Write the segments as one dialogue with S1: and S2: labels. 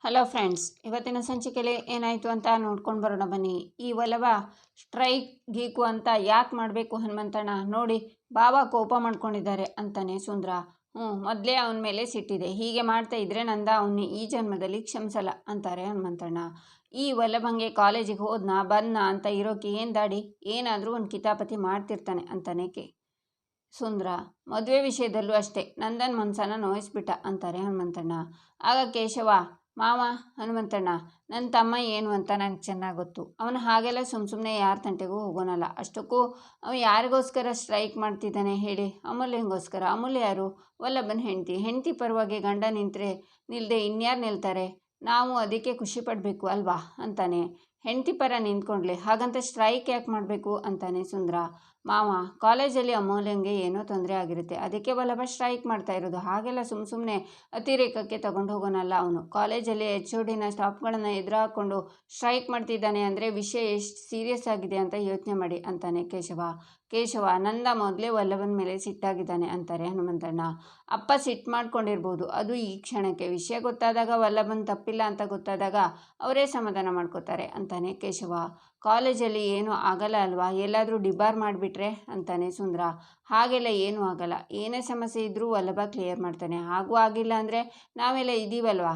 S1: Hello friends, ಇವತ್ತಿನ ಸಂಚಿಕೆಯಲ್ಲಿ ಏನಾಯಿತು ಅಂತ ನೋಡ್ಕೊಂಡು ಬರೋಣ ಬನ್ನಿ. ಈ ಒಲವ ಸ್ಟ್ರೈಕ್ ಗೀಕು ಅಂತ ಯಾಕೆ ಮಾಡಬೇಕು ಹನುಮಂತಣ್ಣ, ನೋಡಿ ಬಾಬಾ ಕೋಪ ಮಾಡ್ಕೊಂಡಿದ್ದಾರೆ ಅಂತಾನೆ ಸುಂದ್ರ. ಮೊದಲೇ ಅವನ ಮೇಲೆ ಸಿಟ್ಟಿದೆ, ಹೀಗೆ ಮಾಡ್ತಾ ಇದ್ರೆ ನಂದ ಅವನ್ನ ಈ ಜನ್ಮದಲ್ಲಿ ಕ್ಷಮಿಸಲ್ಲ ಅಂತಾರೆ ಹನುಮಂತಣ್ಣ. ಈ ಒಲವಂಗೆ ಕಾಲೇಜಿಗೆ ಹೋದ್ನಾ ಬಂದ್ನಾ ಅಂತ ಇರೋಕೆ ಏನು ದಾಡಿ, ಏನಾದರೂ ಒಂದು ಕಿತಾಪತಿ ಮಾಡ್ತಿರ್ತಾನೆ ಅಂತಾನೆ ಸುಂದ್ರ. ಮದುವೆ ವಿಷಯದಲ್ಲೂ ಅಷ್ಟೇ, ನಂದನ್ ಮನಸ್ಸನ್ನು ನೋಯಿಸ್ಬಿಟ್ಟ ಅಂತಾರೆ ಹನುಮಂತಣ್ಣ. ಆಗ ಕೇಶವ, ಮಾವ ಹನುಮಂತಣ್ಣ, ನನ್ನ ತಮ್ಮ ಏನು ಅಂತ ನನಗೆ ಚೆನ್ನಾಗಿ ಗೊತ್ತು. ಅವನು ಹಾಗೆಲ್ಲ ಸುಮ್ಮನೆ ಯಾರ ತಂಟೆಗೂ ಹೋಗೋನಲ್ಲ. ಅಷ್ಟಕ್ಕೂ ಅವನು ಯಾರಿಗೋಸ್ಕರ ಸ್ಟ್ರೈಕ್ ಮಾಡ್ತಿದ್ದಾನೆ ಹೇಳಿ? ಅಮೂಲ್ಯಂಗೋಸ್ಕರ. ಅಮೂಲ್ಯ ಯಾರು? ವಲ್ಲಭನ ಹೆಂಡತಿ ಪರವಾಗಿ ಗಂಡ ನಿಲ್ಲದೆ ಇನ್ಯಾರು ನಿಲ್ತಾರೆ? ನಾವು ಅದಕ್ಕೆ ಖುಷಿ ಪಡಬೇಕು ಅಲ್ವಾ ಅಂತಾನೆ. ಹೆಂಡತಿ ಪರ ನಿಂತ್ಕೊಂಡ್ಲಿ, ಹಾಗಂತ ಸ್ಟ್ರೈಕ್ ಯಾಕೆ ಮಾಡಬೇಕು ಅಂತಾನೆ ಸುಂದ್ರ. ಮಾವ, ಕಾಲೇಜಲ್ಲಿ ಅಮೂಲ್ಯಂಗೆ ಏನೋ ತೊಂದರೆ ಆಗಿರುತ್ತೆ, ಅದಕ್ಕೆ ವಲ್ಲಭ ಸ್ಟ್ರೈಕ್ ಮಾಡ್ತಾ ಇರೋದು. ಹಾಗೆಲ್ಲ ಸುಮ್ಮನೆ ಅತಿರೇಕಕ್ಕೆ ತಗೊಂಡು ಹೋಗೋನಲ್ಲ ಅವನು. ಕಾಲೇಜಲ್ಲಿ HODನ ಸ್ಟಾಫ್ಗಳನ್ನು ಎದುರು ಹಾಕ್ಕೊಂಡು ಸ್ಟ್ರೈಕ್ ಮಾಡ್ತಿದ್ದಾನೆ ಅಂದರೆ ವಿಷಯ ಎಷ್ಟು ಸೀರಿಯಸ್ ಆಗಿದೆ ಅಂತ ಯೋಚನೆ ಮಾಡಿ ಅಂತಾನೆ ಕೇಶವ, ನಂದ ಮೊದಲೇ ವಲ್ಲಭನ ಮೇಲೆ ಸಿಟ್ಟಾಗಿದ್ದಾನೆ ಅಂತಾರೆ ಹನುಮಂತಣ್ಣ. ಅಪ್ಪ ಸಿಟ್ಟು ಮಾಡ್ಕೊಂಡಿರ್ಬೋದು, ಅದು ಈ ಕ್ಷಣಕ್ಕೆ. ವಿಷಯ ಗೊತ್ತಾದಾಗ, ವಲ್ಲಭನ ತಪ್ಪಿಲ್ಲ ಅಂತ ಗೊತ್ತಾದಾಗ ಅವರೇ ಸಮಾಧಾನ ಮಾಡ್ಕೋತಾರೆ ಅಂತಾನೆ ಕೇಶವ. ಕಾಲೇಜಲ್ಲಿ ಏನೂ ಆಗಲ್ಲ ಅಲ್ವಾ, ಎಲ್ಲಾದರೂ ಡಿಬಾರ್ ಮಾಡಿಬಿಟ್ರೆ ಅಂತಾನೆ ಸುಂದ್ರ. ಹಾಗೆಲ್ಲ ಏನೂ ಆಗಲ್ಲ, ಏನೇ ಸಮಸ್ಯೆ ಇದ್ದರೂ ವಲ್ಲಭ ಕ್ಲಿಯರ್ ಮಾಡ್ತಾನೆ. ಹಾಗೂ ಆಗಿಲ್ಲ ಅಂದರೆ ನಾವೆಲ್ಲ ಇದ್ದೀವಲ್ವಾ,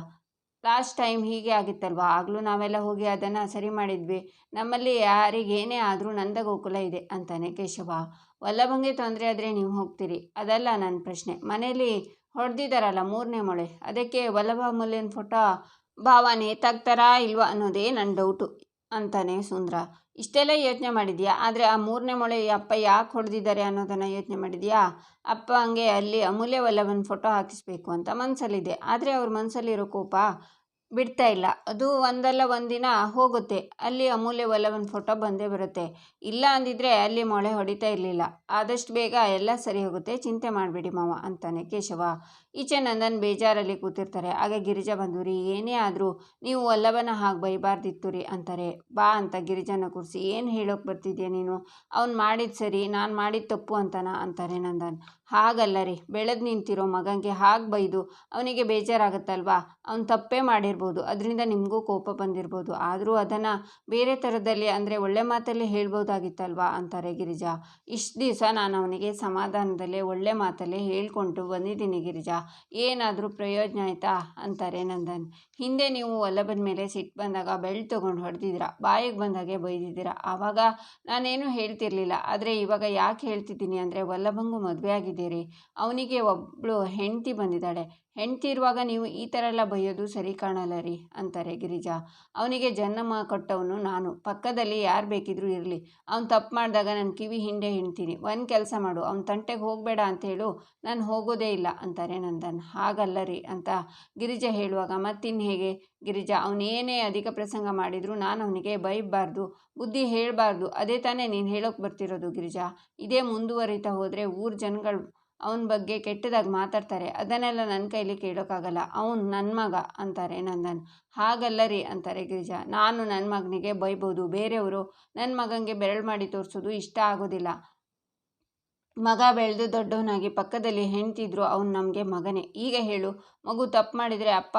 S1: ಲಾಸ್ಟ್ ಟೈಮ್ ಹೀಗೆ ಆಗಿತ್ತಲ್ವಾ, ಆಗಲೂ ನಾವೆಲ್ಲ ಹೋಗಿ ಅದನ್ನು ಸರಿ ಮಾಡಿದ್ವಿ. ನಮ್ಮಲ್ಲಿ ಯಾರಿಗೇನೇ ಆದರೂ ನಂದಗೋಕುಲ ಇದೆ ಅಂತಾನೆ ಕೇಶವ. ವಲ್ಲಭಂಗೆ ತೊಂದರೆ ಆದರೆ ನೀವು ಹೋಗ್ತೀರಿ, ಅದಲ್ಲ ನನ್ನ ಪ್ರಶ್ನೆ. ಮನೇಲಿ ಹೊಡೆದಿದ್ದಾರಲ್ಲ 3ನೇ ಮೊಳೆ, ಅದಕ್ಕೆ ವಲ್ಲಭ ಅಮೂಲ್ಯನ ಫೋಟೋ ಭಾವ ನೇತಾಕ್ತಾರಾ ಇಲ್ವಾ ಅನ್ನೋದೇ ನನ್ನ ಡೌಟು ಅಂತಾನೆ ಸುಂದ್ರ. ಇಷ್ಟೆಲ್ಲ ಯೋಚನೆ ಮಾಡಿದ್ಯಾ, ಆದರೆ ಆ 3ನೇ ಮೊಳೆ ಅಪ್ಪ ಯಾಕೆ ಹೊಡೆದಿದ್ದಾರೆ ಅನ್ನೋದನ್ನು ಯೋಚನೆ ಮಾಡಿದ್ಯಾ? ಅಪ್ಪ ಹಂಗೆ ಅಲ್ಲಿ ಅಮೂಲ್ಯ ವಲ್ಲಭನ ಫೋಟೋ ಹಾಕಿಸ್ಬೇಕು ಅಂತ ಮನಸ್ಸಲ್ಲಿದೆ, ಆದರೆ ಅವ್ರ ಮನಸ್ಸಲ್ಲಿರೋ ಕೋಪ ಬಿಡ್ತಾ ಇಲ್ಲ. ಅದು ಒಂದಲ್ಲ ಒಂದಿನ ಹೋಗುತ್ತೆ, ಅಲ್ಲಿ ಅಮೂಲ್ಯ ವಲ್ಲಭನ ಫೋಟೋ ಬಂದೇ ಬರುತ್ತೆ. ಇಲ್ಲ ಅಂದಿದ್ರೆ ಅಲ್ಲಿ ಮೊಳೆ ಹೊಡಿತಾ ಇರಲಿಲ್ಲ. ಆದಷ್ಟು ಬೇಗ ಎಲ್ಲ ಸರಿ ಹೋಗುತ್ತೆ, ಚಿಂತೆ ಮಾಡಬೇಡಿ ಮಾವ ಅಂತಾನೆ ಕೇಶವ. ಈಚೆ ನಂದನ್ ಬೇಜಾರಲ್ಲಿ ಕೂತಿರ್ತಾರೆ. ಆಗ ಗಿರಿಜಾ ಬಂದು, ರೀ ಏನೇ ಆದರೂ ನೀವು ವಲ್ಲಭನ ಹಾಗೆ ಬೈಬಾರ್ದಿತ್ತು ರೀ ಅಂತಾರೆ. ಬಾ ಅಂತ ಗಿರಿಜಾನ ಕೂರಿಸಿ, ಏನು ಹೇಳೋಕೆ ಬರ್ತಿದ್ಯಾ ನೀನು? ಅವ್ನು ಮಾಡಿದ್ದು ಸರಿ, ನಾನು ಮಾಡಿದ್ದು ತಪ್ಪು ಅಂತಾರೆ ನಂದನ್. ಹಾಗಲ್ಲ ರೀ, ಬೆಳೆದು ನಿಂತಿರೋ ಮಗನಿಗೆ ಹಾಗೆ ಬೈದು ಅವನಿಗೆ ಬೇಜಾರಾಗುತ್ತಲ್ವಾ? ಅವ್ನು ತಪ್ಪೇ ಮಾಡಿರ್ಬೋದು, ಅದರಿಂದ ನಿಮಗೂ ಕೋಪ ಬಂದಿರ್ಬೋದು. ಆದರೂ ಅದನ್ನು ಬೇರೆ ಥರದಲ್ಲಿ ಅಂದರೆ ಒಳ್ಳೆ ಮಾತಲ್ಲಿ ಹೇಳ್ಬೋದಾಗಿತ್ತಲ್ವಾ ಅಂತಾರೆ ಗಿರಿಜಾ. ಇಷ್ಟು ದಿವಸ ನಾನು ಅವನಿಗೆ ಸಮಾಧಾನದಲ್ಲೇ ಒಳ್ಳೆ ಮಾತಲ್ಲೇ ಹೇಳ್ಕೊಂಡು ಬಂದಿದ್ದೀನಿ ಗಿರಿಜಾ, ಏನಾದರೂ ಪ್ರಯೋಜನ ಆಯಿತಾ ಅಂತಾರೆ ನಂದನ್. ಹಿಂದೆ ನೀವು ವಲ್ಲಭನ ಮೇಲೆ ಸಿಟ್ಟು ಬಂದಾಗ ಬೆಳ್ಳು ತೊಗೊಂಡು ಹೊಡೆದಿದ್ದೀರಾ, ಬಾಯಿಗೆ ಬಂದಾಗೆ ಬೈದಿದ್ದೀರಾ. ಆವಾಗ ನಾನೇನು ಹೇಳ್ತಿರ್ಲಿಲ್ಲ, ಆದರೆ ಇವಾಗ ಯಾಕೆ ಹೇಳ್ತಿದ್ದೀನಿ ಅಂದರೆ ವಲ್ಲಭಂಗೂ ಮದುವೆ ಆಗಿದ್ದೀರಿ, ಅವನಿಗೆ ಒಬ್ಬಳು ಹೆಂಡತಿ ಬಂದಿದ್ದಾಳೆ. ಹೆಂಡತಿ ಇರುವಾಗ ನೀವು ಈ ಥರ ಎಲ್ಲ ಬೈಯೋದು ಸರಿ ಕಾಣಲ್ಲ ರೀ ಅಂತಾರೆ ಗಿರಿಜಾ. ಅವನಿಗೆ ಜನ್ಮ ಕೊಟ್ಟವನು ನಾನು, ಪಕ್ಕದಲ್ಲಿ ಯಾರು ಬೇಕಿದ್ರೂ ಇರಲಿ. ಅವ್ನು ತಪ್ಪು ಮಾಡಿದಾಗ ನಾನು ಕಿವಿ ಹಿಂದೆ ಹಿಂಡ್ತೀನಿ. ಒಂದು ಕೆಲಸ ಮಾಡು, ಅವ್ನ ತಂಟೆಗೆ ಹೋಗಬೇಡ ಅಂತೇಳು, ನಾನು ಹೋಗೋದೇ ಇಲ್ಲ ಅಂತಾರೆ ನಂದನ್. ಹಾಗಲ್ಲ ರೀ ಅಂತ ಗಿರಿಜಾ ಹೇಳುವಾಗ, ಮತ್ತಿನ್ನು ಹೇಗೆ ಗಿರಿಜಾ? ಅವನೇನೇ ಅಧಿಕ ಪ್ರಸಂಗ ಮಾಡಿದರೂ ನಾನು ಅವನಿಗೆ ಬೈಬಾರ್ದು, ಬುದ್ಧಿ ಹೇಳಬಾರ್ದು, ಅದೇ ತಾನೇ ನೀನು ಹೇಳೋಕೆ ಬರ್ತಿರೋದು ಗಿರಿಜಾ? ಇದೇ ಮುಂದುವರಿತಾ ಹೋದರೆ ಊರ ಜನಗಳು ಅವನ ಬಗ್ಗೆ ಕೆಟ್ಟದಾಗಿ ಮಾತಾಡ್ತಾರೆ, ಅದನ್ನೆಲ್ಲ ನನ್ನ ಕೈಲಿ ಕೇಳೋಕ್ಕಾಗಲ್ಲ. ಅವನು ನನ್ನ ಮಗ ಅಂತಾರೆ ನಂದನ್. ಹಾಗಲ್ಲ ರೀ ಅಂತಾರೆ ಗಿರಿಜಾ. ನಾನು ನನ್ನ ಮಗನಿಗೆ ಬೈಬೋದು, ಬೇರೆಯವರು ನನ್ನ ಮಗನಿಗೆ ಬೆರಳು ಮಾಡಿ ತೋರಿಸೋದು ಇಷ್ಟ ಆಗೋದಿಲ್ಲ. ಮಗ ಬೆಳೆದು ದೊಡ್ಡವನಾಗಿ ಪಕ್ಕದಲ್ಲಿ ಹೆಂಡ್ತಿದ್ರು ಅವನು ನಮಗೆ ಮಗನೇ. ಈಗ ಹೇಳು, ಮಗು ತಪ್ಪು ಮಾಡಿದರೆ ಅಪ್ಪ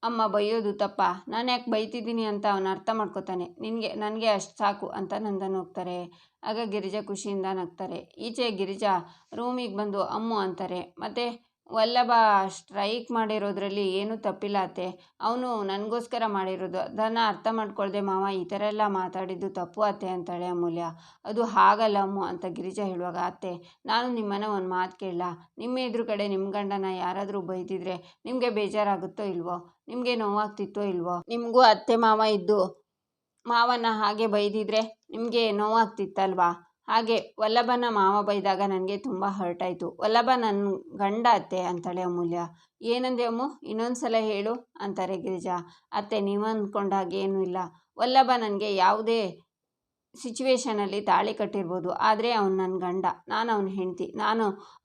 S1: ಅಮ್ಮ ಬೈಯೋದು ತಪ್ಪ? ನಾನು ಯಾಕೆ ಬೈತಿದ್ದೀನಿ ಅಂತ ಅವನು ಅರ್ಥ ಮಾಡ್ಕೋತಾನೆ. ನನಗೆ ಅಷ್ಟು ಸಾಕು ಅಂತ ನಂದನ್ ಹೋಗ್ತಾರೆ. ಆಗ ಗಿರಿಜಾ ಖುಷಿಯಿಂದ ನಗ್ತಾರೆ. ಈಚೆ ಗಿರಿಜಾ ರೂಮಿಗೆ ಬಂದು ಅಮ್ಮು ಅಂತಾರೆ, ಮತ್ತು ವಲ್ಲಭ ಸ್ಟ್ರೈಕ್ ಮಾಡಿರೋದ್ರಲ್ಲಿ ಏನೂ ತಪ್ಪಿಲ್ಲ ಅತ್ತೆ, ಅವನು ನನಗೋಸ್ಕರ ಮಾಡಿರೋದು. ಅದನ್ನು ಅರ್ಥ ಮಾಡ್ಕೊಳ್ದೆ ಮಾವ ಈ ಥರ ಎಲ್ಲ ಮಾತಾಡಿದ್ದು ತಪ್ಪು ಅತ್ತೆ ಅಂತಾಳೆ ಅಮೂಲ್ಯ. ಅದು ಹಾಗಲ್ಲ ಅಮ್ಮು ಅಂತ ಗಿರಿಜಾ ಹೇಳುವಾಗ, ಅತ್ತೆ ನಾನು ನಿಮ್ಮನ್ನು ಒಂದು ಮಾತು ಕೇಳಲ್ಲ, ನಿಮ್ಮ ಎದುರುಗಡೆ ನಿಮ್ಮ ಗಂಡನ ಯಾರಾದರೂ ಬೈದಿದ್ರೆ ನಿಮಗೆ ಬೇಜಾರಾಗುತ್ತೋ ಇಲ್ವೋ? ನಿಮಗೆ ನೋವಾಗ್ತಿತ್ತೋ ಇಲ್ವೋ? ನಿಮಗೂ ಅತ್ತೆ ಮಾವ ಇದ್ದು ಮಾವನ ಹಾಗೆ ಬೈದಿದ್ರೆ ನಿಮಗೆ ನೋವಾಗ್ತಿತ್ತಲ್ವಾ? ಹಾಗೆ ವಲ್ಲಭನ ಮಾವ ಬೈದಾಗ ನನಗೆ ತುಂಬ ಹರ್ಟ್ ಆಯಿತು. ವಲ್ಲಭ ನನ್ನ ಗಂಡ ಅತ್ತೆ ಅಂತಾಳೆ ಅಮೂಲ್ಯ. ಏನಂದೆ ಅಮ್ಮು? ಇನ್ನೊಂದು ಸಲ ಹೇಳು ಅಂತಾರೆ ಗಿರಿಜಾ. ಅತ್ತೆ ನೀವು ಅಂದ್ಕೊಂಡ ಹಾಗೆ ಏನೂ ಇಲ್ಲ. ವಲ್ಲಭ ನನಗೆ ಯಾವುದೇ ಸಿಚುವೇಶನಲ್ಲಿ ತಾಳಿ ಕಟ್ಟಿರ್ಬೋದು, ಆದರೆ ಅವನು ನನ್ನ ಗಂಡ, ನಾನು ಅವನ ಹೆಂಡತಿ.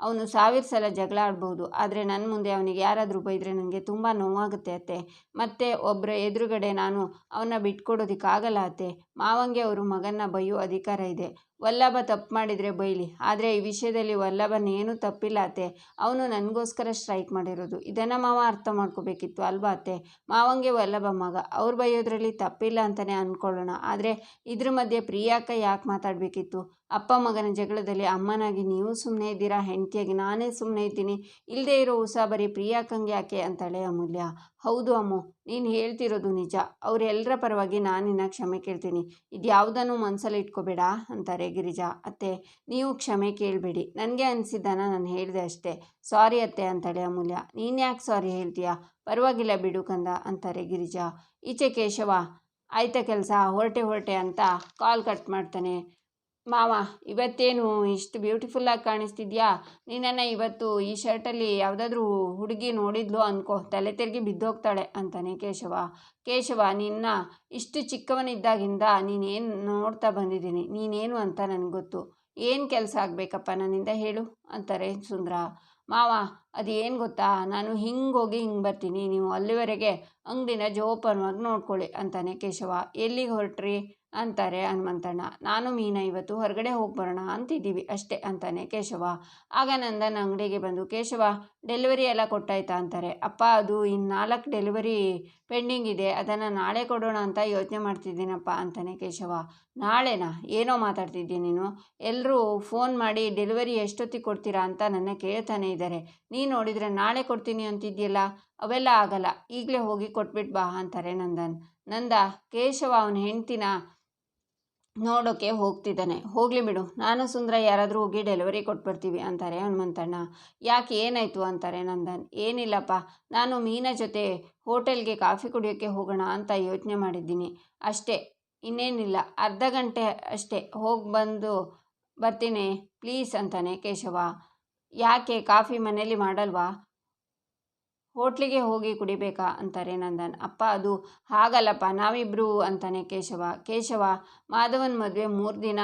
S1: ಅವನು 1000 ಸಲ ಜಗಳ ಆಡ್ಬೋದು, ಆದರೆ ನನ್ನ ಮುಂದೆ ಅವನಿಗೆ ಯಾರಾದರೂ ಬೈದರೆ ನನಗೆ ತುಂಬ ನೋವಾಗುತ್ತೆ ಅತ್ತೆ. ಮತ್ತು ಒಬ್ಬರ ಎದುರುಗಡೆ ನಾನು ಅವನ್ನ ಬಿಟ್ಕೊಡೋದಕ್ಕಾಗಲ್ಲ ಅತ್ತೆ. ಮಾವಂಗೆ ಅವರು ಮಗನ್ನ ಬೈಯೋ ಅಧಿಕಾರ ಇದೆ. ವಲ್ಲಭ ತಪ್ಪು ಮಾಡಿದರೆ ಬೈಲಿ, ಆದರೆ ಈ ವಿಷಯದಲ್ಲಿ ವಲ್ಲಭನೇನು ತಪ್ಪಿಲ್ಲ ಅತ್ತೆ. ಅವನು ನನಗೋಸ್ಕರ ಸ್ಟ್ರೈಕ್ ಮಾಡಿರೋದು. ಇದನ್ನು ಮಾವ ಅರ್ಥ ಮಾಡ್ಕೋಬೇಕಿತ್ತು ಅಲ್ವಾ ಅತ್ತೆ? ಮಾವಂಗೆ ವಲ್ಲಭ ಮಗ, ಅವ್ರು ಬೈಯೋದ್ರಲ್ಲಿ ತಪ್ಪಿಲ್ಲ ಅಂತಲೇ ಅಂದ್ಕೊಳ್ಳೋಣ. ಆದರೆ ಇದ್ರ ಮಧ್ಯೆ ಪ್ರಿಯಾಕ್ಕ ಯಾಕೆ ಮಾತಾಡಬೇಕಿತ್ತು? ಅಪ್ಪ ಮಗನ ಜಗಳದಲ್ಲಿ ಅಮ್ಮನಾಗಿ ನೀವು ಸುಮ್ಮನೆ ಇದ್ದೀರಾ, ಹೆಂಡತಿಯಾಗಿ ನಾನೇ ಸುಮ್ಮನೆ ಇದ್ದೀನಿ. ಇಲ್ಲದೇ ಇರೋ ಉಸಾಬರಿ ಪ್ರಿಯಾಕ್ಕಂಗೆ ಯಾಕೆ ಅಂತಾಳೆ ಅಮೂಲ್ಯ. ಹೌದು ಅಮ್ಮು, ನೀನು ಹೇಳ್ತಿರೋದು ನಿಜ. ಅವರೆಲ್ಲರ ಪರವಾಗಿ ನಾನು ನಿನ್ನ ಕ್ಷಮೆ ಕೇಳ್ತೀನಿ. ಇದು ಯಾವುದನ್ನು ಮನಸ್ಸಲ್ಲಿ ಇಟ್ಕೋಬೇಡ ಅಂತಾರೆ ಗಿರಿಜಾ. ಅತ್ತೆ, ನೀವು ಕ್ಷಮೆ ಕೇಳಬೇಡಿ, ನನಗೆ ಅನಿಸಿದ್ದನ್ನು ನಾನು ಹೇಳಿದೆ ಅಷ್ಟೇ. ಸಾರಿ ಅತ್ತೆ ಅಂತಾಳೆ ಅಮೂಲ್ಯ. ನೀನು ಯಾಕೆ ಸಾರಿ ಹೇಳ್ತೀಯಾ? ಪರವಾಗಿಲ್ಲ ಬಿಡು ಕಂದ ಅಂತಾರೆ ಗಿರಿಜಾ. ಈಚೆ ಕೇಶವ, ಆಯ್ತಾ ಕೆಲಸ, ಹೊರಟೆ ಅಂತ ಕಾಲ್ ಕಟ್ ಮಾಡ್ತಾನೆ. ಮಾವ, ಇವತ್ತೇನು ಇಷ್ಟು ಬ್ಯೂಟಿಫುಲ್ಲಾಗಿ ಕಾಣಿಸ್ತಿದ್ಯಾ? ನಿನ್ನನ್ನು ಇವತ್ತು ಈ ಶರ್ಟಲ್ಲಿ ಯಾವುದಾದ್ರೂ ಹುಡುಗಿ ನೋಡಿದ್ಲು ಅನ್ಕೋ, ತಲೆ ತಿರುಗಿ ಬಿದ್ದೋಗ್ತಾಳೆ ಅಂತಾನೆ ಕೇಶವ, ನಿನ್ನ ಇಷ್ಟು ಚಿಕ್ಕವನಿದ್ದಾಗಿಂದ ನೀನೇನು ನೋಡ್ತಾ ಬಂದಿದ್ದೀನಿ, ನೀನೇನು ಅಂತ ನನಗೆ ಗೊತ್ತು. ಏನು ಕೆಲಸ ಆಗಬೇಕಪ್ಪ ನನ್ನಿಂದ ಹೇಳು ಅಂತಾರೆ ಸುಂದರ. ಮಾವ, ಅದು ಏನು ಗೊತ್ತಾ, ನಾನು ಹಿಂಗೆ ಹೋಗಿ ಹಿಂಗೆ ಬರ್ತೀನಿ, ನೀವು ಅಲ್ಲಿವರೆಗೆ ಅಂಗಡಿನ ಜೋಪಾನವಾಗಿ ನೋಡ್ಕೊಳ್ಳಿ ಅಂತಾನೆ ಕೇಶವ. ಎಲ್ಲಿಗೆ ಹೊರಟ್ರಿ ಅಂತಾರೆ ಹನುಮಂತಣ್ಣ. ನಾನು ಮೀನಾ ಇವತ್ತು ಹೊರಗಡೆ ಹೋಗಿ ಬರೋಣ ಅಂತಿದ್ದೀವಿ ಅಷ್ಟೇ ಅಂತಾನೆ ಕೇಶವ. ಆಗ ನಂದನ್ ಅಂಗಡಿಗೆ ಬಂದು, ಕೇಶವ, ಡೆಲಿವರಿ ಎಲ್ಲ ಕೊಟ್ಟಾಯ್ತಾ ಅಂತಾರೆ. ಅಪ್ಪ, ಅದು ಇನ್ನು 4 ಡೆಲಿವರಿ ಪೆಂಡಿಂಗ್ ಇದೆ, ಅದನ್ನು ನಾಳೆ ಕೊಡೋಣ ಅಂತ ಯೋಚನೆ ಮಾಡ್ತಿದ್ದೀನಪ್ಪ ಅಂತಾನೆ ಕೇಶವ. ನಾಳೆನಾ? ಏನೋ ಮಾತಾಡ್ತಿದ್ದೀನಿ ನೀನು. ಎಲ್ಲರೂ ಫೋನ್ ಮಾಡಿ ಡೆಲಿವರಿ ಎಷ್ಟೊತ್ತಿಗೆ ಕೊಡ್ತೀರಾ ಅಂತ ನನ್ನ ಕೇಳ್ತಾನೆ ಇದ್ದಾರೆ. ನೀನು ನೋಡಿದರೆ ನಾಳೆ ಕೊಡ್ತೀನಿ ಅಂತಿದ್ಯಲ್ಲ, ಅವೆಲ್ಲ ಆಗಲ್ಲ, ಈಗಲೇ ಹೋಗಿ ಕೊಟ್ಬಿಟ್ಟು ಬಾ ಅಂತಾರೆ ನಂದ. ಕೇಶವ ಅವನ ಹೆಂಡ್ತಿನ ನೋಡೋಕ್ಕೆ ಹೋಗ್ತಿದ್ದಾನೆ. ಹೋಗಲಿ ಬಿಡು, ನಾನು ಸುಂದರ ಯಾರಾದರೂ ಹೋಗಿ ಡೆಲಿವರಿ ಕೊಟ್ಬಿಡ್ತೀವಿ ಅಂತಾರೆ ಹನುಮಂತಣ್ಣ. ಯಾಕೆ, ಏನಾಯಿತು ಅಂತಾರೆ ನಂದನ್. ಏನಿಲ್ಲಪ್ಪ, ನಾನು ಮೀನಾ ಜೊತೆ ಹೋಟೆಲ್ಗೆ ಕಾಫಿ ಕುಡಿಯೋಕ್ಕೆ ಹೋಗೋಣ ಅಂತ ಯೋಚನೆ ಮಾಡಿದ್ದೀನಿ ಅಷ್ಟೇ, ಇನ್ನೇನಿಲ್ಲ. ಅರ್ಧ ಗಂಟೆ ಅಷ್ಟೇ, ಹೋಗಿ ಬರ್ತೀನಿ ಪ್ಲೀಸ್ ಅಂತಾನೆ ಕೇಶವ. ಯಾಕೆ, ಕಾಫಿ ಮನೇಲಿ ಮಾಡಲ್ವಾ? ಹೋಟ್ಲಿಗೆ ಹೋಗಿ ಕುಡಿಬೇಕಾ ಅಂತಾರೆ ನಂದನ್. ಅಪ್ಪ, ಅದು ಹಾಗಲ್ಲಪ್ಪ, ನಾವಿಬ್ಬರು ಅಂತಾನೆ ಕೇಶವ, ಮಾಧವನ್ ಮದುವೆ 3 ದಿನ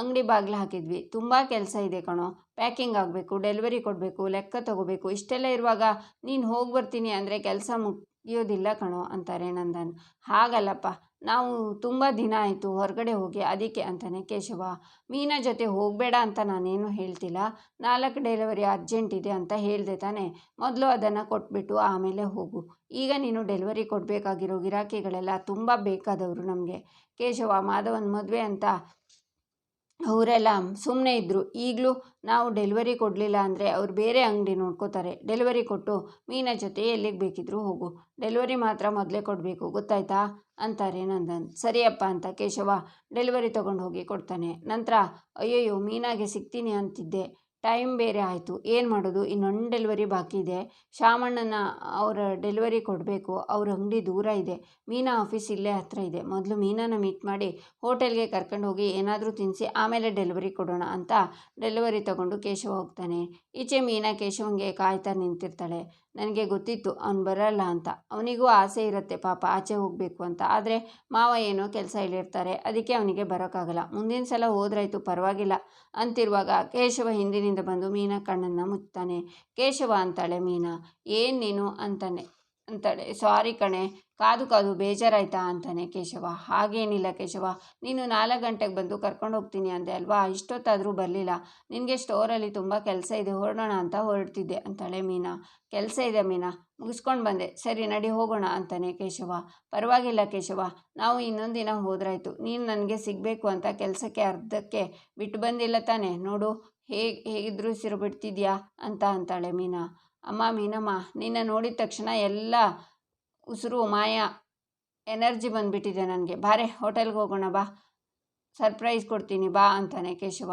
S1: ಅಂಗಡಿ ಬಾಗಿಲು ಹಾಕಿದ್ವಿ, ತುಂಬ ಕೆಲಸ ಇದೆ ಕಣೋ. ಪ್ಯಾಕಿಂಗ್ ಆಗಬೇಕು, ಡೆಲಿವರಿ ಕೊಡಬೇಕು, ಲೆಕ್ಕ ತಗೋಬೇಕು. ಇಷ್ಟೆಲ್ಲ ಇರುವಾಗ ನೀನು ಹೋಗಿ ಬರ್ತೀನಿ ಅಂದರೆ ಕೆಲಸ ಮುಗಿಯೋದಿಲ್ಲ ಕಣೋ ಅಂತಾರೆ ನಂದನ್. ಹಾಗಲ್ಲಪ್ಪ, ನಾವು ತುಂಬ ದಿನ ಆಯಿತು ಹೊರಗಡೆ ಹೋಗಿ, ಅದಕ್ಕೆ ಅಂತಾನೆ ಕೇಶವ. ಮೀನಾ ಜೊತೆ ಹೋಗಬೇಡ ಅಂತ ನಾನೇನು ಹೇಳ್ತಿಲ್ಲ, 4 ಡೆಲಿವರಿ ಅರ್ಜೆಂಟ್ ಇದೆ ಅಂತ ಹೇಳಿದೆ ತಾನೆ. ಮೊದಲು ಅದನ್ನು ಕೊಟ್ಬಿಟ್ಟು ಆಮೇಲೆ ಹೋಗು. ಈಗ ನೀನು ಡೆಲಿವರಿ ಕೊಡಬೇಕಾಗಿರೋ ಗಿರಾಕಿಗಳೆಲ್ಲ ತುಂಬ ಬೇಕಾದವರು ನಮಗೆ. ಕೇಶವ, ಮಾಧವನ್ ಮದುವೆ ಅಂತ ಅವರೆಲ್ಲ ಸುಮ್ಮನೆ ಇದ್ದರು. ಈಗಲೂ ನಾವು ಡೆಲಿವರಿ ಕೊಡಲಿಲ್ಲ ಅಂದರೆ ಅವ್ರು ಬೇರೆ ಅಂಗಡಿ ನೋಡ್ಕೋತಾರೆ. ಡೆಲಿವರಿ ಕೊಟ್ಟು ಮೀನಾ ಜೊತೆ ಎಲ್ಲಿಗೆ ಬೇಕಿದ್ರೂ ಹೋಗು, ಡೆಲಿವರಿ ಮಾತ್ರ ಮೊದಲೇ ಕೊಡಬೇಕು, ಗೊತ್ತಾಯ್ತಾ ಅಂತಾರೆ ನಂದನ್. ಸರಿಯಪ್ಪ ಅಂತ ಕೇಶವ ಡೆಲಿವರಿ ತೊಗೊಂಡು ಹೋಗಿ ಕೊಡ್ತಾನೆ. ನಂತರ, ಅಯ್ಯಯ್ಯೋ, ಮೀನಾಗೆ ಸಿಗ್ತೀನಿ ಅಂತಿದ್ದೆ, ಟೈಮ್ ಬೇರೆ ಆಯಿತು, ಏನು ಮಾಡೋದು, ಇನ್ನೊಂದು ಡೆಲಿವರಿ ಬಾಕಿ ಇದೆ. ಶಾಮಣ್ಣನ ಅವರ ಡೆಲಿವರಿ ಕೊಡಬೇಕು, ಅವ್ರ ಅಂಗಡಿ ದೂರ ಇದೆ, ಮೀನಾ ಆಫೀಸ್ ಇಲ್ಲೇ ಹತ್ತಿರ ಇದೆ. ಮೊದಲು ಮೀನಾನ ಮೀಟ್ ಮಾಡಿ ಹೋಟೆಲ್ಗೆ ಕರ್ಕೊಂಡು ಹೋಗಿ ಏನಾದರೂ ತಿನ್ನಿಸಿ ಆಮೇಲೆ ಡೆಲಿವರಿ ಕೊಡೋಣ ಅಂತ ಡೆಲಿವರಿ ತಗೊಂಡು ಕೇಶವ ಹೋಗ್ತಾನೆ. ಈಚೆ ಮೀನಾ ಕೇಶವಂಗೆ ಕಾಯ್ತಾ ನಿಂತಿರ್ತಾಳೆ. ನನಗೆ ಗೊತ್ತಿತ್ತು ಅವನು ಬರಲ್ಲ ಅಂತ. ಅವನಿಗೂ ಆಸೆ ಇರುತ್ತೆ ಪಾಪ ಆಚೆ ಹೋಗಬೇಕು ಅಂತ, ಆದರೆ ಮಾವ ಏನೋ ಕೆಲಸ ಇಲ್ಲಿರ್ತಾರೆ, ಅದಕ್ಕೆ ಅವನಿಗೆ ಬರೋಕ್ಕಾಗಲ್ಲ. ಮುಂದಿನ ಸಲ ಹೋದ್ರಾಯ್ತು, ಪರವಾಗಿಲ್ಲ ಅಂತಿರುವಾಗ ಕೇಶವ ಹಿಂದಿನಿಂದ ಬಂದು ಮೀನಾ ಕಣ್ಣನ್ನು ಮುಚ್ತಾನೆ. ಕೇಶವ ಅಂತಾಳೆ ಮೀನಾ. ಏನು ನೀನು ಅಂತಾಳೆ. ಸಾರಿ ಕಣೆ, ಕಾದು ಬೇಜಾರಾಯ್ತಾ ಅಂತಾನೆ ಕೇಶವ. ಹಾಗೇನಿಲ್ಲ ಕೇಶವ, ನೀನು 4 ಗಂಟೆಗೆ ಬಂದು ಕರ್ಕೊಂಡು ಹೋಗ್ತೀನಿ ಅಂದೆ ಅಲ್ವಾ, ಇಷ್ಟೊತ್ತಾದರೂ ಬರಲಿಲ್ಲ. ನಿನಗೆ ಸ್ಟೋರಲ್ಲಿ ತುಂಬ ಕೆಲಸ ಇದೆ, ಹೊರಡೋಣ ಅಂತ ಹೊರಡ್ತಿದ್ದೆ ಅಂತಾಳೆ ಮೀನಾ. ಕೆಲಸ ಇದೆ ಮೀನಾ, ಮುಗಿಸ್ಕೊಂಡು ಬಂದೆ, ಸರಿ ನಡಿ ಹೋಗೋಣ ಅಂತಾನೆ ಕೇಶವ. ಪರವಾಗಿಲ್ಲ ಕೇಶವ, ನಾವು ಇನ್ನೊಂದು ದಿನ ಹೋದ್ರಾಯ್ತು. ನೀನು ನನಗೆ ಸಿಗಬೇಕು ಅಂತ ಕೆಲಸಕ್ಕೆ ಅರ್ಧಕ್ಕೆ ಬಿಟ್ಟು ಬಂದಿಲ್ಲ ತಾನೆ, ನೋಡು ಹೇಗಿದ್ರೂ ಬಿಡ್ತಿದ್ಯಾ ಅಂತಾಳೆ ಮೀನಾ. ಅಮ್ಮ ಮೀನಮ್ಮ, ನಿನ್ನ ನೋಡಿದ ತಕ್ಷಣ ಎಲ್ಲ ಉಸಿರು ಮಾಯ ಎನರ್ಜಿ ಬಂದುಬಿಟ್ಟಿದೆ ನನಗೆ. ಬಾರೆ ಹೋಟೆಲ್ಗೆ ಹೋಗೋಣ ಬಾ, ಸರ್ಪ್ರೈಸ್ ಕೊಡ್ತೀನಿ ಬಾ ಅಂತಾನೆ ಕೇಶವ.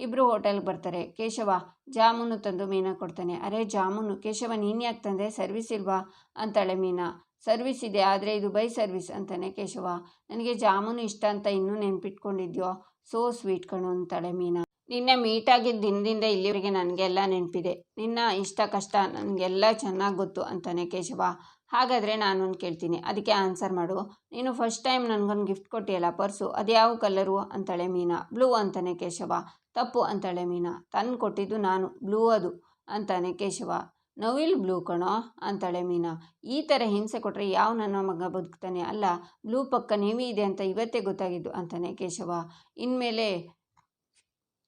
S1: ಇಬ್ಬರು ಹೋಟೆಲ್ಗೆ ಬರ್ತಾರೆ. ಕೇಶವ ಜಾಮೂನು ತಂದು ಮೀನಾ ಕೊಡ್ತಾನೆ. ಅರೆ ಜಾಮೂನು, ಕೇಶವ ನೀನು ಯಾಕೆ ತಂದೆ, ಸರ್ವಿಸ್ ಇಲ್ವಾ ಅಂತಾಳೆ ಮೀನಾ. ಸರ್ವಿಸ್ ಇದೆ, ಆದರೆ ಇದು ಬೈ ಸರ್ವಿಸ್ ಅಂತಾನೆ ಕೇಶವ. ನನಗೆ ಜಾಮೂನು ಇಷ್ಟ ಅಂತ ಇನ್ನೂ ನೆನ್ಪಿಟ್ಕೊಂಡಿದ್ಯೋ, ಸೋ ಸ್ವೀಟ್ ಕಣು ಅಂತಾಳೆ ಮೀನಾ. ನಿನ್ನೆ ಮೀಟಾಗಿದ್ದ ದಿನದಿಂದ ಇಲ್ಲಿವರೆಗೆ ನನಗೆಲ್ಲ ನೆನಪಿದೆ, ನಿನ್ನ ಇಷ್ಟ ಕಷ್ಟ ನನಗೆಲ್ಲ ಚೆನ್ನಾಗಿ ಗೊತ್ತು ಅಂತಾನೆ ಕೇಶವ. ಹಾಗಾದರೆ ನಾನೊಂದು ಕೇಳ್ತೀನಿ, ಅದಕ್ಕೆ ಆನ್ಸರ್ ಮಾಡು. ನೀನು ಫಸ್ಟ್ ಟೈಮ್ ನನಗೊಂದು ಗಿಫ್ಟ್ ಕೊಟ್ಟಿಯಲ್ಲ ಪರ್ಸು, ಅದು ಯಾವ ಕಲರು ಅಂತಾಳೆ ಮೀನಾ. ಬ್ಲೂ ಅಂತಾನೆ ಕೇಶವ. ತಪ್ಪು ಅಂತಾಳೆ ಮೀನಾ. ತಂದು ಕೊಟ್ಟಿದ್ದು ನಾನು, ಬ್ಲೂ ಅದು ಅಂತಾನೆ ಕೇಶವ. ನವಿಲ್ ಬ್ಲೂ ಕಣೋ ಅಂತಾಳೆ ಮೀನಾ. ಈ ಥರ ಹಿಂಸೆ ಕೊಟ್ಟರೆ ಯಾವ ನನ್ನ ಮಗ ಬದುಕ್ತಾನೆ, ಅಲ್ಲ ಬ್ಲೂ ಪಕ್ಕ ನೇವಿ ಇದೆ ಅಂತ ಇವತ್ತೇ ಗೊತ್ತಾಗಿದ್ದು ಅಂತಾನೆ ಕೇಶವ. ಇನ್ಮೇಲೆ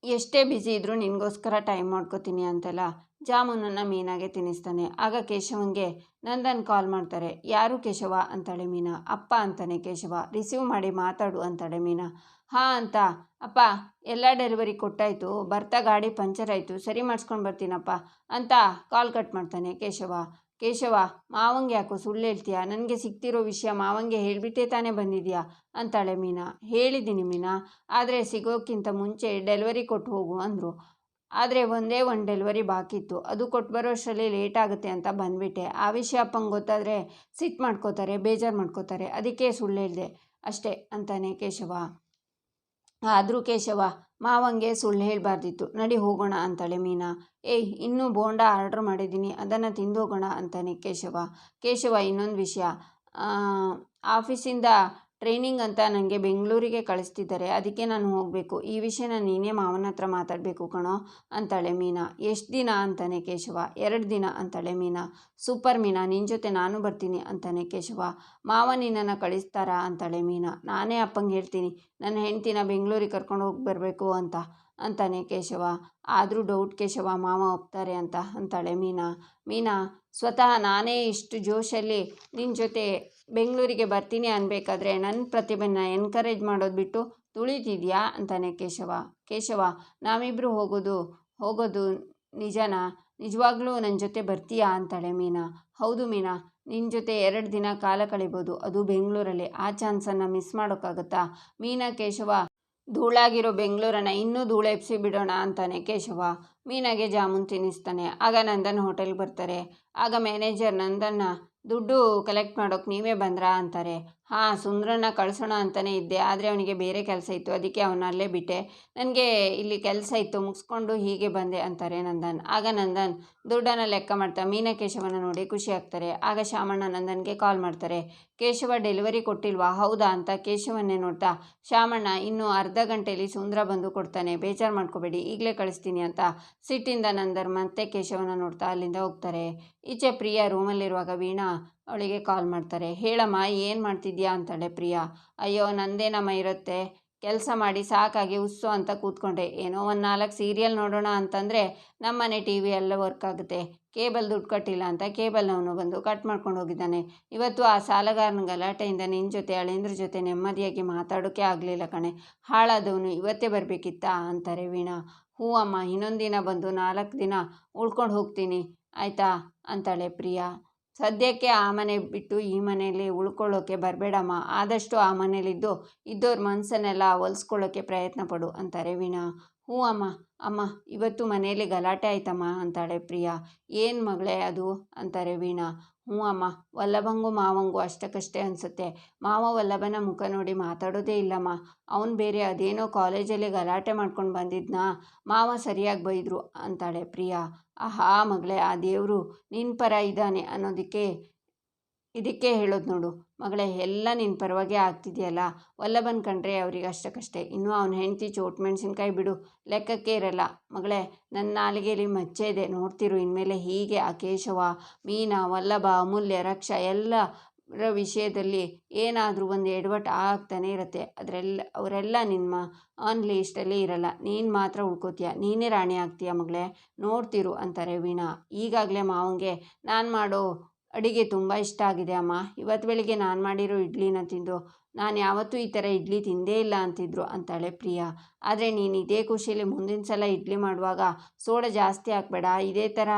S1: ಎಷ್ಟೇ ಬ್ಯುಸಿ ಇದ್ದರೂ ನಿನಗೋಸ್ಕರ ಟೈಮ್ ಮಾಡ್ಕೋತೀನಿ ಅಂತೆಲ್ಲ ಜಾಮೂನನ್ನು ಮೀನಾಗೆ ತಿನ್ನಿಸ್ತಾನೆ. ಆಗ ಕೇಶವನಿಗೆ ನಂದನ್ ಕಾಲ್ ಮಾಡ್ತಾರೆ. ಯಾರು ಕೇಶವ ಅಂತಾಳೆ ಮೀನಾ. ಅಪ್ಪ ಅಂತಾನೆ ಕೇಶವ. ರಿಸೀವ್ ಮಾಡಿ ಮಾತಾಡು ಅಂತಾಳೆ ಮೀನಾ. ಹಾಂ ಅಂತ, ಅಪ್ಪ ಎಲ್ಲ ಡೆಲಿವರಿ ಕೊಟ್ಟಾಯಿತು, ಬರ್ತಾ ಗಾಡಿ ಪಂಚರ್ ಆಯಿತು, ಸರಿ ಮಾಡಿಸ್ಕೊಂಡು ಬರ್ತೀನಪ್ಪ ಅಂತ ಕಾಲ್ ಕಟ್ ಮಾಡ್ತಾನೆ ಕೇಶವ. ಕೇಶವ, ಮಾವಂಗೆ ಯಾಕೋ ಸುಳ್ಳು ಹೇಳ್ತೀಯಾ? ನನಗೆ ಸಿಗ್ತಿರೋ ವಿಷಯ ಮಾವಂಗೆ ಹೇಳಿಬಿಟ್ಟೇ ತಾನೇ ಬಂದಿದ್ಯಾ ಅಂತಾಳೆ ಮೀನಾ. ಹೇಳಿದ್ದೀನಿ ಮೀನಾ, ಆದರೆ ಸಿಗೋಕ್ಕಿಂತ ಮುಂಚೆ ಡೆಲಿವರಿ ಕೊಟ್ಟು ಹೋಗು ಅಂದರು. ಆದರೆ ಒಂದೇ ಒಂದು ಡೆಲಿವರಿ ಬಾಕಿ ಇತ್ತು, ಅದು ಕೊಟ್ಟು ಬರೋಷ್ಟರಲ್ಲಿ ಲೇಟ್ ಆಗುತ್ತೆ ಅಂತ ಬಂದುಬಿಟ್ಟೆ. ಆ ವಿಷಯ ಅಪ್ಪಂಗೆ ಗೊತ್ತಾದರೆ ಸಿಟ್ಟು ಮಾಡ್ಕೋತಾರೆ, ಬೇಜಾರು ಮಾಡ್ಕೋತಾರೆ, ಅದಕ್ಕೆ ಸುಳ್ಳು ಹೇಳಿದೆ ಅಷ್ಟೇ ಅಂತಾನೆ ಕೇಶವ. ಆದರೂ ಕೇಶವ, ಮಾವಂಗೆ ಸುಳ್ಳು ಹೇಳಬಾರ್ದಿತ್ತು, ನಡಿ ಹೋಗೋಣ ಅಂತಾಳೆ ಮೀನಾ. ಏಯ್, ಇನ್ನೂ ಬೋಂಡ ಆರ್ಡ್ರ್ ಮಾಡಿದ್ದೀನಿ, ಅದನ್ನು ತಿಂದು ಹೋಗೋಣ ಅಂತಾನೆ ಕೇಶವ. ಕೇಶವ, ಇನ್ನೊಂದು ವಿಷಯ, ಆಫೀಸಿಂದ ಟ್ರೈನಿಂಗ್ ಅಂತ ನನಗೆ ಬೆಂಗಳೂರಿಗೆ ಕಳಿಸ್ತಿದ್ದಾರೆ, ಅದಕ್ಕೆ ನಾನು ಹೋಗಬೇಕು. ಈ ವಿಷಯನ ನೀನೇ ಮಾವನ ಹತ್ರ ಮಾತಾಡಬೇಕು ಕಣೋ ಅಂತಾಳೆ ಮೀನಾ. ಎಷ್ಟು ದಿನ ಅಂತಾನೆ ಕೇಶವ. 2 ದಿನ ಅಂತಾಳೆ ಮೀನಾ. ಸೂಪರ್ ಮೀನಾ, ನಿನ್ನ ಜೊತೆ ನಾನು ಬರ್ತೀನಿ ಅಂತಾನೆ ಕೇಶವ. ಮಾವ ನಿನ್ನನ್ನು ಕಳಿಸ್ತಾರಾ ಅಂತಾಳೆ ಮೀನಾ. ನಾನೇ ಅಪ್ಪಂಗೆ ಹೇಳ್ತೀನಿ, ನನ್ನ ಹೆಂಡ್ತಿನ ಬೆಂಗಳೂರಿಗೆ ಕರ್ಕೊಂಡು ಹೋಗಿ ಬರಬೇಕು ಅಂತಾನೆ ಕೇಶವ. ಆದರೂ ಡೌಟ್ ಕೇಶವ, ಮಾವ ಒಪ್ತಾರೆ ಅಂತ ಅಂತಾಳೆ ಮೀನಾ. ಮೀನಾ, ಸ್ವತಃ ನಾನೇ ಇಷ್ಟು ಜೋಶಲ್ಲಿ ನಿನ್ನ ಜೊತೆ ಬೆಂಗಳೂರಿಗೆ ಬರ್ತೀನಿ ಅನ್ಬೇಕಾದ್ರೆ ನನ್ನ ಪ್ರತಿಭೆನ ಎನ್ಕರೇಜ್ ಮಾಡೋದು ಬಿಟ್ಟು ತುಳಿತಿದ್ಯಾ ಅಂತಾನೆ ಕೇಶವ. ಕೇಶವ, ನಾವಿಬ್ಬರು ಹೋಗೋದು ನಿಜನಾ? ನಿಜವಾಗ್ಲೂ ನನ್ನ ಜೊತೆ ಬರ್ತೀಯಾ ಅಂತಾಳೆ ಮೀನಾ. ಹೌದು ಮೀನಾ, ನಿನ್ನ ಜೊತೆ 2 ದಿನ ಕಾಲ ಕಳಿಬೋದು, ಅದು ಬೆಂಗಳೂರಲ್ಲಿ. ಆ ಚಾನ್ಸನ್ನು ಮಿಸ್ ಮಾಡೋಕ್ಕಾಗುತ್ತಾ? ಮೀನಾ, ಕೇಶವ ಧೂಳಾಗಿರೋ ಬೆಂಗಳೂರನ್ನು ಇನ್ನೂ ಧೂಳೆಪ್ಸಿ ಬಿಡೋಣ ಅಂತಾನೆ ಕೇಶವ. ಮೀನಾಗೆ ಜಾಮೂನ್ ತಿನ್ನಿಸ್ತಾನೆ. ಆಗ ನಂದನ್ ಹೋಟೆಲ್ಗೆ ಬರ್ತಾರೆ. ಆಗ ಮ್ಯಾನೇಜರ್ ನಂದನ್ನ ದುಡ್ಡು ಕಲೆಕ್ಟ್ ಮಾಡೋಕೆ ನೀವೇ ಬಂದ್ರಾ ಅಂತಾರೆ. ಹಾಂ, ಸುಂದ್ರನ್ನ ಕಳಿಸೋಣ ಅಂತಲೇ ಇದ್ದೆ, ಆದರೆ ಅವನಿಗೆ ಬೇರೆ ಕೆಲಸ ಇತ್ತು, ಅದಕ್ಕೆ ಅವನ ಅಲ್ಲೇ ಬಿಟ್ಟೆ. ನನಗೆ ಇಲ್ಲಿ ಕೆಲಸ ಇತ್ತು, ಮುಗಿಸ್ಕೊಂಡು ಹೀಗೆ ಬಂದೆ ಅಂತಾರೆ ನಂದನ್. ಆಗ ನಂದನ್ ದುಡ್ಡನ್ನು ಲೆಕ್ಕ ಮಾಡ್ತಾ ಮೀನಾ ಕೇಶವನ ನೋಡಿ ಖುಷಿ ಆಗ್ತಾರೆ. ಆಗ ಶಾಮಣ್ಣ ನಂದನ್ಗೆ ಕಾಲ್ ಮಾಡ್ತಾರೆ. ಕೇಶವ ಡೆಲಿವರಿ ಕೊಟ್ಟಿಲ್ವಾ? ಹೌದಾ ಅಂತ ಕೇಶವನ್ನೇ ನೋಡ್ತಾ ಶಾಮಣ್ಣ, ಇನ್ನು ಅರ್ಧ ಗಂಟೆಯಲ್ಲಿ ಸುಂದ್ರ ಬಂದು ಕೊಡ್ತಾನೆ, ಬೇಜಾರು ಮಾಡ್ಕೋಬೇಡಿ, ಈಗಲೇ ಕಳಿಸ್ತೀನಿ ಅಂತ ಸಿಟ್ಟಿಂದ ನಂದನ್ ಮತ್ತೆ ಕೇಶವನ ನೋಡ್ತಾ ಅಲ್ಲಿಂದ ಹೋಗ್ತಾರೆ. ಈಚೆ ಪ್ರಿಯಾ ರೂಮಲ್ಲಿರುವಾಗ ವೀಣಾ ಅವಳಿಗೆ ಕಾಲ್ ಮಾಡ್ತಾರೆ. ಹೇಳಮ್ಮ, ಏನು ಮಾಡ್ತಿದ್ಯಾ ಅಂತಾಳೆ ಪ್ರಿಯಾ. ಅಯ್ಯೋ, ನಂದೇನಮ್ಮ ಇರುತ್ತೆ, ಕೆಲಸ ಮಾಡಿ ಸಾಕಾಗಿ ಹುಸ್ಸು ಅಂತ ಕೂತ್ಕೊಂಡೆ. ಏನೋ ಒಂದು 4 ಸೀರಿಯಲ್ ನೋಡೋಣ ಅಂತಂದರೆ ನಮ್ಮನೆ ಟಿ ವಿ ಎಲ್ಲ ವರ್ಕ್ ಆಗುತ್ತೆ, ಕೇಬಲ್ ದುಡ್ಡು ಕಟ್ಟಿಲ್ಲ ಅಂತ ಕೇಬಲ್ನವನು ಬಂದು ಕಟ್ ಮಾಡ್ಕೊಂಡು ಹೋಗಿದ್ದಾನೆ. ಇವತ್ತು ಆ ಸಾಲಗಾರನ ಗಲಾಟೆಯಿಂದ ನಿನ್ನ ಜೊತೆ ಅಳಿಂದ್ರ ಜೊತೆ ನೆಮ್ಮದಿಯಾಗಿ ಮಾತಾಡೋಕ್ಕೆ ಆಗಲಿಲ್ಲ ಕಣೆ. ಹಾಳಾದವನು ಇವತ್ತೇ ಬರಬೇಕಿತ್ತಾ ಅಂತಾರೆ ವೀಣಾ. ಹ್ಞೂ ಅಮ್ಮ, ಇನ್ನೊಂದು ದಿನ ಬಂದು 4 ದಿನ ಉಳ್ಕೊಂಡು ಹೋಗ್ತೀನಿ ಆಯಿತಾ ಅಂತಾಳೆ ಪ್ರಿಯಾ. ಸದ್ಯಕ್ಕೆ ಆ ಮನೆ ಬಿಟ್ಟು ಈ ಮನೆಯಲ್ಲಿ ಉಳ್ಕೊಳ್ಳೋಕೆ ಬರಬೇಡಮ್ಮ, ಆದಷ್ಟು ಆ ಮನೇಲಿದ್ದು ಇದ್ದವ್ರ ಮನಸ್ಸನ್ನೆಲ್ಲ ಹೊಲಿಸ್ಕೊಳ್ಳೋಕ್ಕೆ ಪ್ರಯತ್ನ ಪಡು ಅಂತಾರೆ ವೀಣಾ. ಹ್ಞೂ ಅಮ್ಮ, ಇವತ್ತು ಮನೆಯಲ್ಲಿ ಗಲಾಟೆ ಆಯ್ತಮ್ಮ ಅಂತಾಳೆ ಪ್ರಿಯಾ. ಏನು ಮಗಳೇ ಅದು ಅಂತಾರೆ ವೀಣಾ. ಹ್ಞೂ ಅಮ್ಮ, ವಲ್ಲಭಂಗೂ ಮಾವಂಗೂ ಅಷ್ಟಕ್ಕಷ್ಟೇ ಅನಿಸುತ್ತೆ. ಮಾವ ವಲ್ಲಭನ ಮುಖ ನೋಡಿ ಮಾತಾಡೋದೇ ಇಲ್ಲಮ್ಮ. ಅವನು ಬೇರೆ ಅದೇನೋ ಕಾಲೇಜಲ್ಲಿ ಗಲಾಟೆ ಮಾಡ್ಕೊಂಡು ಬಂದಿದ್ನಾ, ಮಾವ ಸರಿಯಾಗಿ ಬೈದರು ಅಂತಾಳೆ ಪ್ರಿಯಾ. ಆಹಾ ಮಗಳೇ, ಆ ದೇವರು ನಿನ್ನ ಪರ ಇದ್ದಾನೆ ಇದಕ್ಕೆ ಹೇಳೋದು ನೋಡು ಮಗಳೇ, ಎಲ್ಲ ನಿನ್ನ ಪರವಾಗೇ ಆಗ್ತಿದೆಯಲ್ಲ. ವಲ್ಲಭನ ಕಂಡ್ರೆ ಅವ್ರಿಗೆ ಅಷ್ಟಕ್ಕಷ್ಟೇ, ಇನ್ನೂ ಅವನ ಹೆಂಡತಿ ಚೋಟ್ ಮೆಣಸಿನ್ಕಾಯಿ ಬಿಡು, ಲೆಕ್ಕಕ್ಕೆ ಇರಲ್ಲ. ಮಗಳೇ, ನನ್ನ ನಾಲಿಗೆಯಲ್ಲಿ ಮಚ್ಚೆ ಇದೆ, ನೋಡ್ತಿರು ಇನ್ಮೇಲೆ ಹೀಗೆ ಆ ಕೇಶವ, ಮೀನಾ, ವಲ್ಲಭ, ಅಮೂಲ್ಯ, ರಕ್ಷಾ ಎಲ್ಲರ ವಿಷಯದಲ್ಲಿ ಏನಾದರೂ ಒಂದು ಎಡವಟ್ಟು ಆಗ್ತಾನೆ ಇರುತ್ತೆ. ಅವರೆಲ್ಲ ನಿಮ್ಮ ಆನ್ ಲೀಸ್ಟಲ್ಲಿ ಇರಲ್ಲ, ನೀನು ಮಾತ್ರ ಉಳ್ಕೋತೀಯ, ನೀನೇ ರಾಣಿ ಆಗ್ತೀಯ ಮಗಳೇ, ನೋಡ್ತಿರು ಅಂತಾರೆ ವೀಣಾ. ಈಗಾಗಲೇ ಮಾವಂಗೆ ನಾನು ಮಾಡೋ ಅಡುಗೆ ತುಂಬ ಇಷ್ಟ ಆಗಿದೆ ಅಮ್ಮ. ಇವತ್ತು ಬೆಳಿಗ್ಗೆ ನಾನು ಮಾಡಿರೋ ಇಡ್ಲಿನ ತಿಂದು ನಾನು ಯಾವತ್ತೂ ಈ ಥರ ಇಡ್ಲಿ ತಿಂದೇ ಇಲ್ಲ ಅಂತಿದ್ರು ಅಂತಾಳೆ ಪ್ರಿಯಾ. ಆದರೆ ನೀನು ಇದೇ ಖುಷಿಯಲ್ಲಿ ಮುಂದಿನ ಸಲ ಇಡ್ಲಿ ಮಾಡುವಾಗ ಸೋಡಾ ಜಾಸ್ತಿ ಹಾಕಬೇಡ, ಇದೇ ಥರ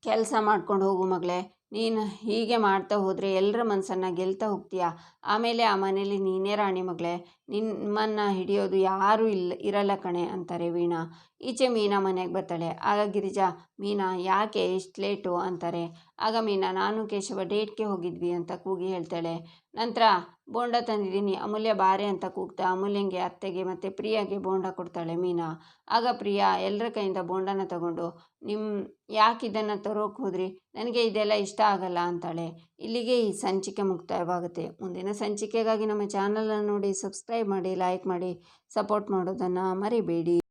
S1: ಕೆಲಸ ಮಾಡ್ಕೊಂಡು ಹೋಗು ಮಗಳೇ. ನೀನು ಹೀಗೆ ಮಾಡ್ತಾ ಹೋದರೆ ಎಲ್ಲರ ಮನಸ್ಸನ್ನು ಗೆಲ್ತಾ ಹೋಗ್ತೀಯ, ಆಮೇಲೆ ಆ ಮನೇಲಿ ನೀನೇ ರಾಣಿ ಮಗಳೇ, ನಿಮ್ಮನ್ನು ಹಿಡಿಯೋದು ಯಾರೂ ಇರಲ್ಲ ಕಣೆ ಅಂತಾರೆ ವೀಣಾ. ಈಚೆ ಮೀನಾ ಮನೆಗೆ ಬರ್ತಾಳೆ. ಆಗ ಗಿರಿಜಾ, ಮೀನಾ ಯಾಕೆ ಇಷ್ಟು ಲೇಟು ಅಂತಾರೆ. ಆಗ ಮೀನಾ, ನಾನು ಕೇಶವ ಡೇಟ್ಗೆ ಹೋಗಿದ್ವಿ ಅಂತ ಕೂಗಿ ಹೇಳ್ತಾಳೆ. ನಂತರ ಬೋಂಡ ತಂದಿದ್ದೀನಿ ಅಮೂಲ್ಯ ಬಾರೆ ಅಂತ ಕೂಗ್ತಾ ಅಮೂಲ್ಯಂಗೆ, ಅತ್ತೆಗೆ ಮತ್ತು ಪ್ರಿಯಾಗೆ ಬೋಂಡ ಕೊಡ್ತಾಳೆ ಮೀನಾ. ಆಗ ಪ್ರಿಯಾ ಎಲ್ಲರ ಕೈಯಿಂದ ಬೋಂಡನ ತಗೊಂಡು, ಯಾಕೆ ಇದನ್ನು ತರೋಕೆ ಹೋದ್ರಿ, ನನಗೆ ಇದೆಲ್ಲ ಇಷ್ಟ ಆಗಲ್ಲ ಅಂತಾಳೆ. ಇಲ್ಲಿಗೆ ಈ ಸಂಚಿಕೆ ಮುಕ್ತಾಯವಾಗುತ್ತೆ. ಮುಂದಿನ ಸಂಚಿಕೆಗಾಗಿ ನಮ್ಮ ಚಾನಲನ್ನು ನೋಡಿ ಸಬ್ಸ್ಕ್ರೈಬ್ ಮಾಡಿ, ಲೈಕ್ ಮಾಡಿ, ಸಪೋರ್ಟ್ ಮಾಡೋದನ್ನು ಮರಿಬೇಡಿ.